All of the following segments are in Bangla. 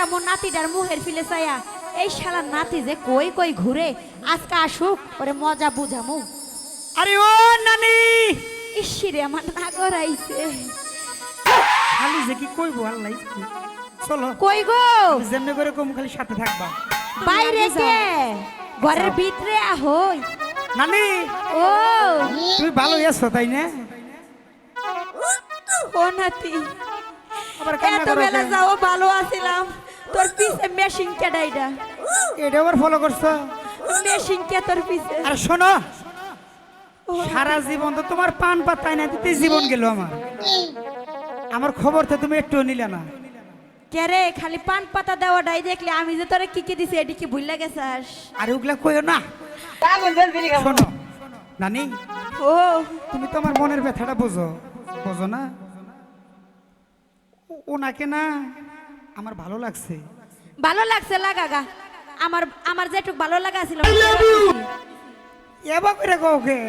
কাটামো নাতিটার মুহের ফিলে চাইয়া এই শালা নাতি যে কই কই ঘুরে আজকে আসুক ওরে মজা বুঝামু। আরে ও নানি ইসিরে আমার নাগর আইছে। খালি যে কি কইবো আল্লাহ চলো কই গো যেমনি করে কম খালি সাথে থাকবা বাইরে কে ঘরের ভিতরে আহই। নানি ও তুমি ভালো আছো তাই না? ও নাতি আবার কান্না এত করো বেলা কেন? যাও ভালো আছিলাম তোর পিছে মেশিন কেডাইডা এটা আবার ফলো করছো? মেশিন কে তোর পিছে। আর শোনো সারা জীবন তো তোমার পান পাতায় না দিতে জীবন গেল আমার। আমার খবর তো তুমি একটু নিলে না। কে রে খালি পান পাতা দেওয়াটাই দেখলে আমি যে তোরে কি কি দিছি এটি কি ভুললা গেছাস? আর ওগুলা কইও না। শোনো নানি ও তুমি তো আমার মনের ব্যথাটা বোঝো বোঝো না? ওনাকে না আমার ভালো লাগছে। ভালো লাগছে লাগাগা আমার আমার যেটুক ভালো লাগা ছিল এবার করে ওকে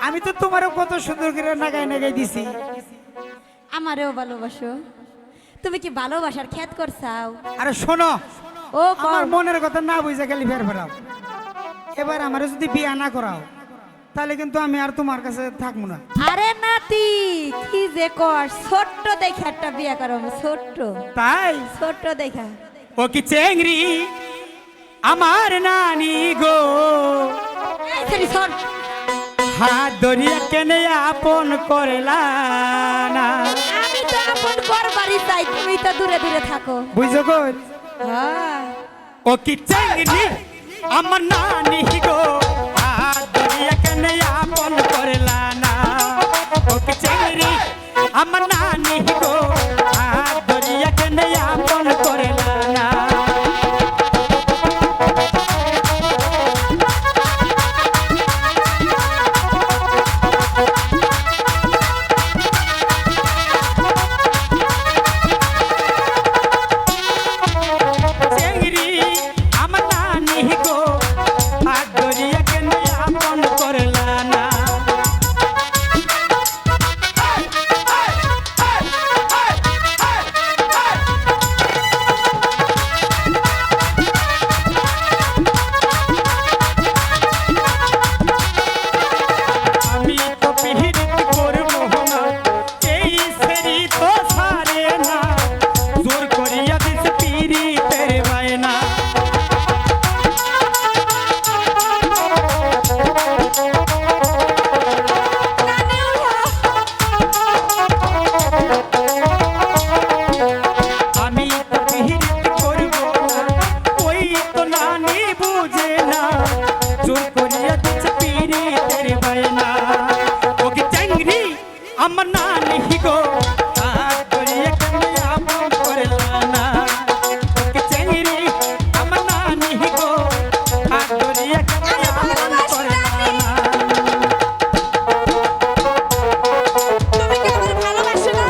আমি তো তোমারও কত সুন্দর করে নাগাই নাগাই দিছি। আমারেও ভালোবাসো তুমি কি ভালোবাসার খ্যাত করছাও? আরে শোনো ও আমার কম মনের কথা না বুঝে গেলি ফের ফেরাও। এবার আমার যদি বিয়া না করাও তাহলে কিন্তু আমি আর তোমার কাছে থাকবো না। আরে নাতি কি যে কর ছোট্ট দেখে একটা বিয়া করো ছোট্ট তাই ছোট্ট দেখা। ও কি চেংড়ি আমার নানি গো এই ছেড়ি সর। হাত ধরিয়া কেনে আপন করলা না। আমি তো আপন করবারই চাই তুমি তো দূরে দূরে থাকো। বুঝছো কই? হ্যাঁ ও কি চেংড়ি আমার নানি গো হাত ধরিয়া কেনে আপন করলা না। ও কি চেংড়ি আমার নানি গো হাত ধরিয়া কেনে আপন করলা না। চেংড়ি আমার নানি গো হাত ধরিয়া কেনে আপন করলা না। আমি তো পিহিত করব না এই সেরি তো সারে না জোর করিয়া দিস পিরিতের বায়না। আমি তো পিহিত করব না ওই তো নানি বুঝে না জোর করিয়া দিস পিরিতের বায়না। ও কি চেংড়ি আমার নানি গো হাত ধরিয়া কেনে আপন করলা না। ও কি চেংড়ি আমার নানি গো হাত ধরিয়া কেনে আপন করলা না। তুমি কি আমার ভালোবাসো না?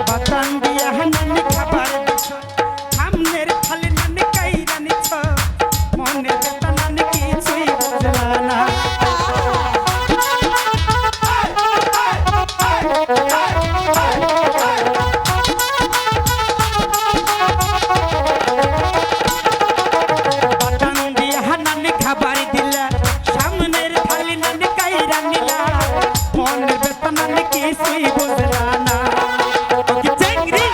বাতান দিয়া নানি খাবার দিছ সামনের থালি নানি কাইরা নিছ মনের ব্যথা নানি কিছুই বুঝলা না। বাতান দিয়া নানি খাবার দিলা সামনের থালি নানি কাইরা নিলা মনের ব্যথা নানি কিছুই বুঝলা না। ও কি চেংড়ি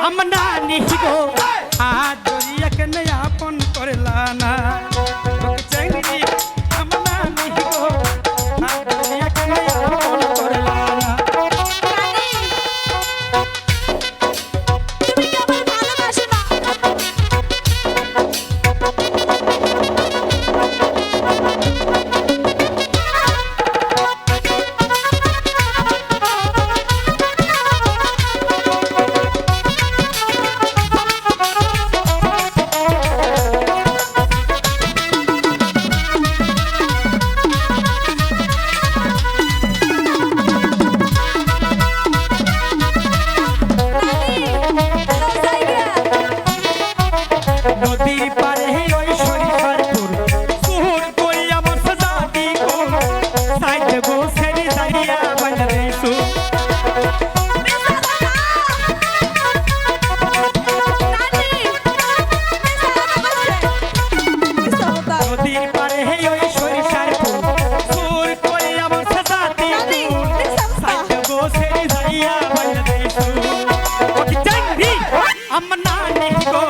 আমার নানি গো হাত ধরিয়া কেন আপন করলা না ওকে চেংড়ি আমার নানি গো হাত ধরিয়া কেন আপন করলা না তুমি কি আমার ভালোবাসো না? নদীর পারে ওই সরিষার ফুল সুর কই আমার সাজাতি গো সাইতে গো সেরি দাঁড়িয়া বাজরে সু নদীর পারে ওই সরিষার ফুল সুর কই আমার সাজাতি গো সাইতে গো সেরি দাঁড়িয়া বাজরে সু ওকে চাইরি আমার নানি গো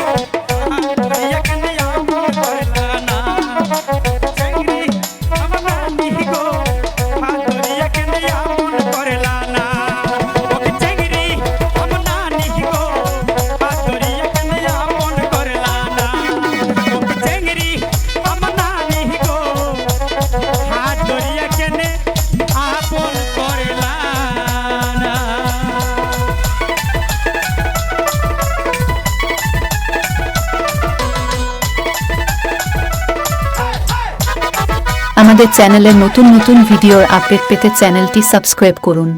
আমাদের চ্যানেলের নতুন নতুন ভিডিওর আপডেট পেতে চ্যানেলটি সাবস্ক্রাইব করুন।